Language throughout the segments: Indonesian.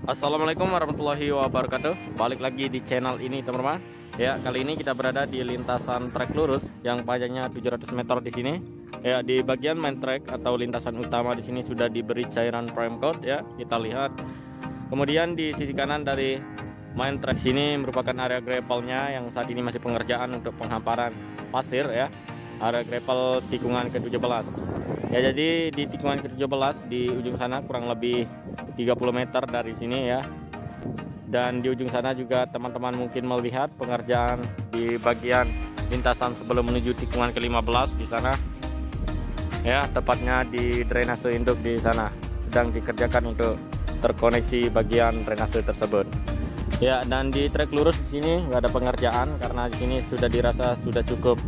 Assalamualaikum warahmatullahi wabarakatuh. Balik lagi di channel ini teman-teman. Ya, kali ini kita berada di lintasan trek lurus yang panjangnya 700 meter di sini. Ya, di bagian main track atau lintasan utama di sini sudah diberi cairan prime coat ya. Kita lihat. Kemudian di sisi kanan dari main track sini merupakan area gravelnya yang saat ini masih pengerjaan untuk penghamparan pasir ya. Area gravel tikungan ke-17. Ya, jadi di tikungan ke-17 di ujung sana kurang lebih 30 meter dari sini ya. Dan di ujung sana juga teman-teman mungkin melihat pengerjaan di bagian lintasan sebelum menuju tikungan ke-15 di sana. Ya, tepatnya di drainase induk di sana sedang dikerjakan untuk terkoneksi bagian drainase tersebut. Ya, dan di trek lurus di sini nggak ada pengerjaan karena di sini sudah dirasa sudah cukup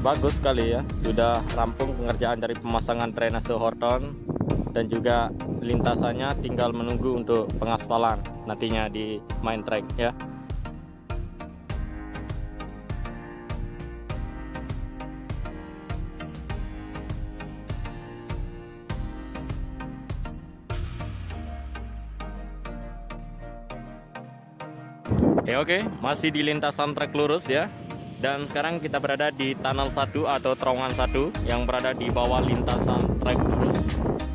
bagus sekali ya, sudah rampung pengerjaan dari pemasangan drainase Horton dan juga lintasannya tinggal menunggu untuk pengaspalan nantinya di main track ya. Ya oke, masih di lintasan trek lurus ya. Dan sekarang kita berada di tunnel 1 atau terowongan 1 yang berada di bawah lintasan trek lurus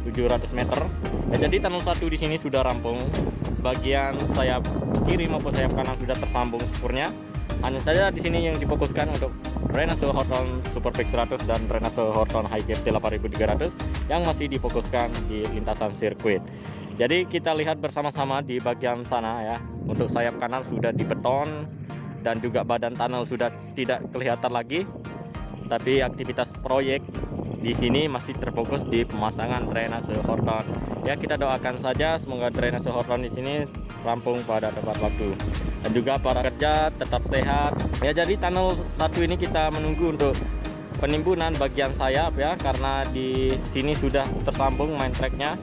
700 meter. Ya, jadi tunnel 1 di sini sudah rampung. Bagian sayap kiri maupun sayap kanan sudah tersambung sempurna. Hanya saja di sini yang difokuskan untuk drainase Horton Superfix 100 dan drainase Horton HighGFT 8300 yang masih difokuskan di lintasan sirkuit. Jadi kita lihat bersama-sama di bagian sana ya. Untuk sayap kanan sudah dibeton dan juga badan tunnel sudah tidak kelihatan lagi, tapi aktivitas proyek di sini masih terfokus di pemasangan drainase Horton. Ya, kita doakan saja semoga drainase Horton di sini rampung pada tepat waktu dan juga para kerja tetap sehat. Ya, jadi tunnel 1 ini kita menunggu untuk penimbunan bagian sayap ya, karena di sini sudah tersambung main tracknya.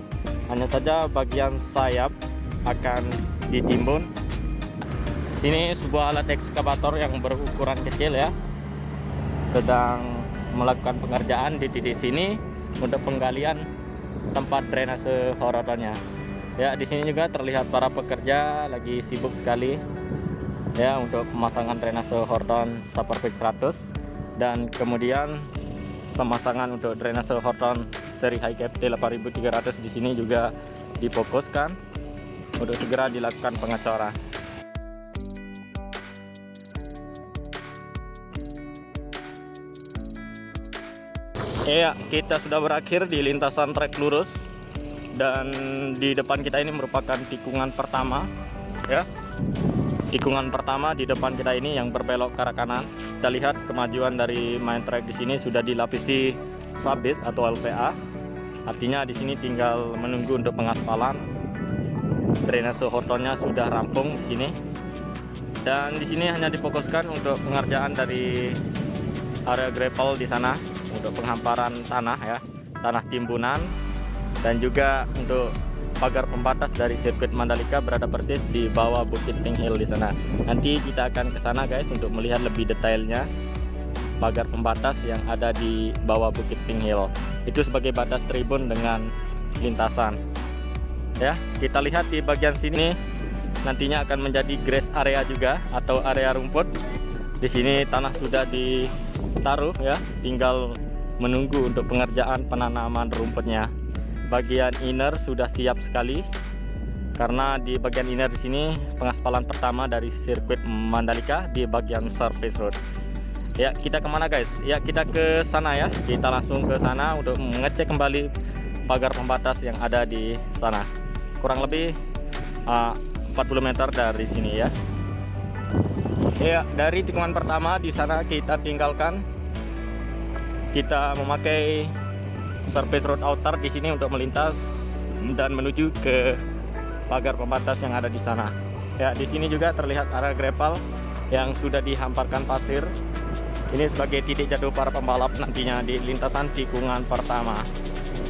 Hanya saja bagian sayap akan ditimbun. Sini sebuah alat ekskavator yang berukuran kecil ya, sedang melakukan pengerjaan di titik sini untuk penggalian tempat drainase Hortonnya. Ya, di sini juga terlihat para pekerja lagi sibuk sekali ya untuk pemasangan drainase Horton Superfix 100 dan kemudian pemasangan untuk drainase Horton seri HighGFT 8300 di sini juga difokuskan untuk segera dilakukan pengecoran. Ya, kita sudah berakhir di lintasan trek lurus dan di depan kita ini merupakan tikungan pertama ya. Tikungan pertama di depan kita ini yang berbelok ke arah kanan. Kita lihat kemajuan dari main track di sini sudah dilapisi subbase atau LPA. Artinya di sini tinggal menunggu untuk pengaspalan. Drainase Hortonnya sudah rampung di sini. Dan di sini hanya difokuskan untuk pengerjaan dari area gravel di sana untuk penghamparan tanah ya, tanah timbunan, dan juga untuk pagar pembatas dari sirkuit Mandalika berada persis di bawah Bukit Pink Hill di sana. Nanti kita akan ke sana guys untuk melihat lebih detailnya pagar pembatas yang ada di bawah Bukit Pink Hill. Itu sebagai batas tribun dengan lintasan. Ya, kita lihat di bagian sini nantinya akan menjadi grass area juga atau area rumput. Di sini tanah sudah ditaruh ya, tinggal menunggu untuk pengerjaan penanaman rumputnya. Bagian inner sudah siap sekali karena di bagian inner di sini pengaspalan pertama dari sirkuit Mandalika di bagian surface road. Ya, kita kemana guys? Ya, kita ke sana ya. Kita langsung ke sana untuk mengecek kembali pagar pembatas yang ada di sana. Kurang lebih 40 meter dari sini ya. Ya, dari tikungan pertama di sana kita tinggalkan. Kita memakai surface road outer di sini untuk melintas dan menuju ke pagar pembatas yang ada di sana. Ya, di sini juga terlihat area gravel yang sudah dihamparkan pasir. Ini sebagai titik jatuh para pembalap nantinya di lintasan tikungan pertama.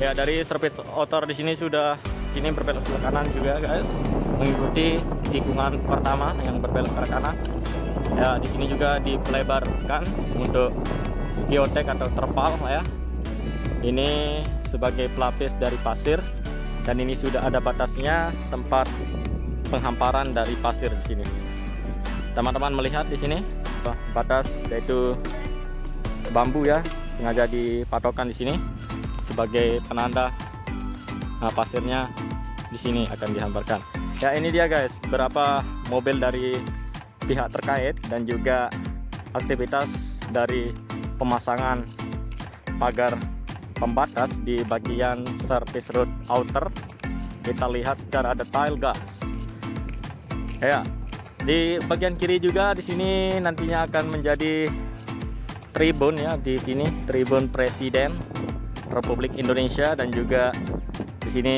Ya, dari surface outer di sini sudah berbelok ke kanan juga guys, mengikuti tikungan pertama yang berbelok ke kanan. Ya, di sini juga dipelebarkan untuk geotek atau terpal ya. Ini sebagai pelapis dari pasir dan ini sudah ada batasnya tempat penghamparan dari pasir di sini. Teman-teman melihat di sini batas, yaitu bambu ya, sengaja dipatokkan di sini sebagai penanda pasirnya di sini akan dihamparkan. Ya, ini dia guys, berapa mobil dari pihak terkait dan juga aktivitas dari pemasangan pagar pembatas di bagian service road outer. Kita lihat secara detail guys. Ya, di bagian kiri juga di sini nantinya akan menjadi tribun ya, di sini tribun Presiden Republik Indonesia, dan juga di sini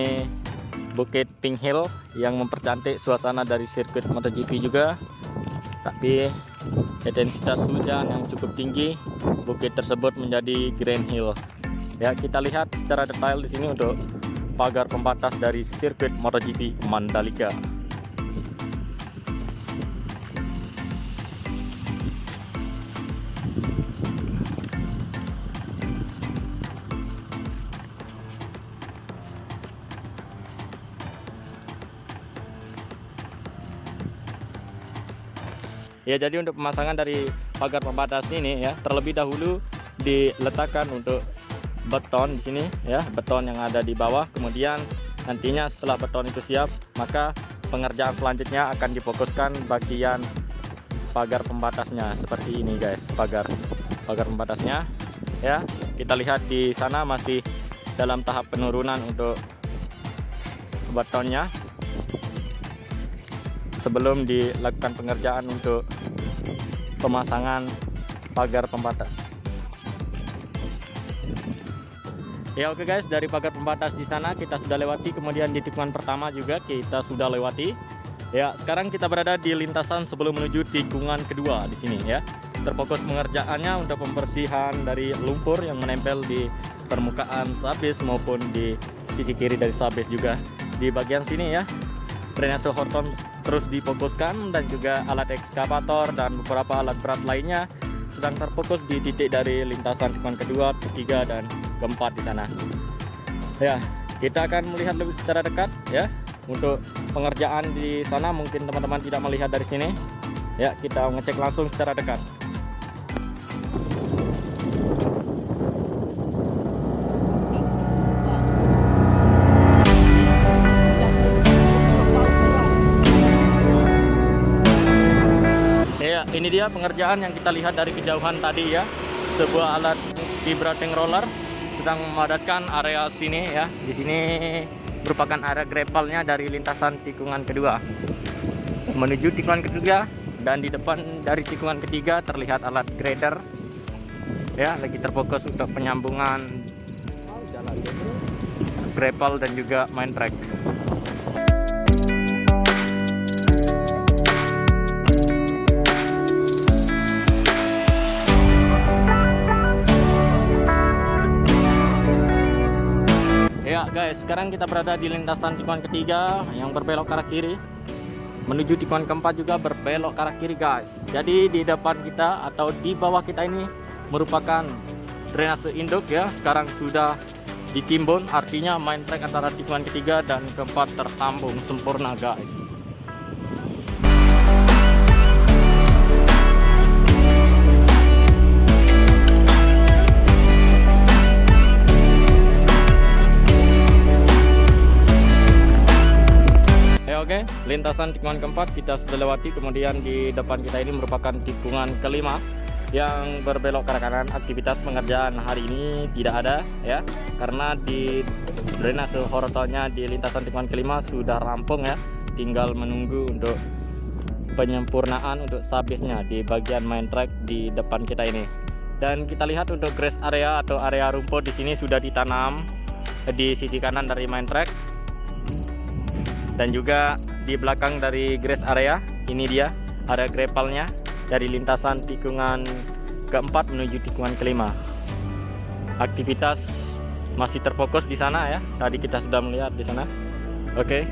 Bukit Pink Hill yang mempercantik suasana dari sirkuit MotoGP juga. Tapi intensitas hujan yang cukup tinggi, bukit tersebut menjadi Grand Hill. Ya, kita lihat secara detail di sini untuk pagar pembatas dari sirkuit MotoGP Mandalika. Ya, jadi untuk pemasangan dari pagar pembatas ini ya, terlebih dahulu diletakkan untuk beton di sini ya, beton yang ada di bawah. Kemudian nantinya setelah beton itu siap, maka pengerjaan selanjutnya akan difokuskan bagian pagar pembatasnya seperti ini guys, pagar pembatasnya ya. Kita lihat di sana masih dalam tahap penurunan untuk betonnya sebelum dilakukan pengerjaan untuk pemasangan pagar pembatas. Ya, oke guys, dari pagar pembatas di sana kita sudah lewati, kemudian di tikungan pertama juga kita sudah lewati. Ya, sekarang kita berada di lintasan sebelum menuju tikungan kedua di sini ya. Terfokus pengerjaannya untuk pembersihan dari lumpur yang menempel di permukaan subbase maupun di sisi kiri dari subbase juga. Di bagian sini ya, drainase Horton terus difokuskan, dan juga alat ekskavator dan beberapa alat berat lainnya sedang terfokus di titik dari lintasan tikungan kedua, ketiga, dan keempat di sana. Ya, kita akan melihat lebih secara dekat ya untuk pengerjaan di sana. Mungkin teman-teman tidak melihat dari sini. Ya, kita ngecek langsung secara dekat. Ini dia pengerjaan yang kita lihat dari kejauhan tadi ya. Sebuah alat vibrating roller sedang memadatkan area sini ya. Di sini merupakan area gravelnya dari lintasan tikungan kedua menuju tikungan ketiga, dan di depan dari tikungan ketiga terlihat alat grader ya, lagi terfokus untuk penyambungan gravel dan juga main track. Ya guys, sekarang kita berada di lintasan tikungan ketiga yang berbelok ke arah kiri. Menuju tikungan keempat juga berbelok ke arah kiri guys. Jadi di depan kita atau di bawah kita ini merupakan drainase induk ya. Sekarang sudah ditimbun, artinya main track antara tikungan ketiga dan keempat tersambung sempurna guys. Oke, lintasan tikungan keempat kita sudah lewati, kemudian di depan kita ini merupakan tikungan kelima yang berbelok ke arah kanan. Aktivitas pengerjaan hari ini tidak ada ya, karena di drainase horizontalnya di lintasan tikungan kelima sudah rampung ya, tinggal menunggu untuk penyempurnaan untuk subbase-nya di bagian main track di depan kita ini. Dan kita lihat untuk grass area atau area rumput di sini sudah ditanam di sisi kanan dari main track. Dan juga di belakang dari grass area, ini dia area gravelnya dari lintasan tikungan keempat menuju tikungan kelima. Aktivitas masih terfokus di sana ya. Tadi kita sudah melihat di sana. Oke.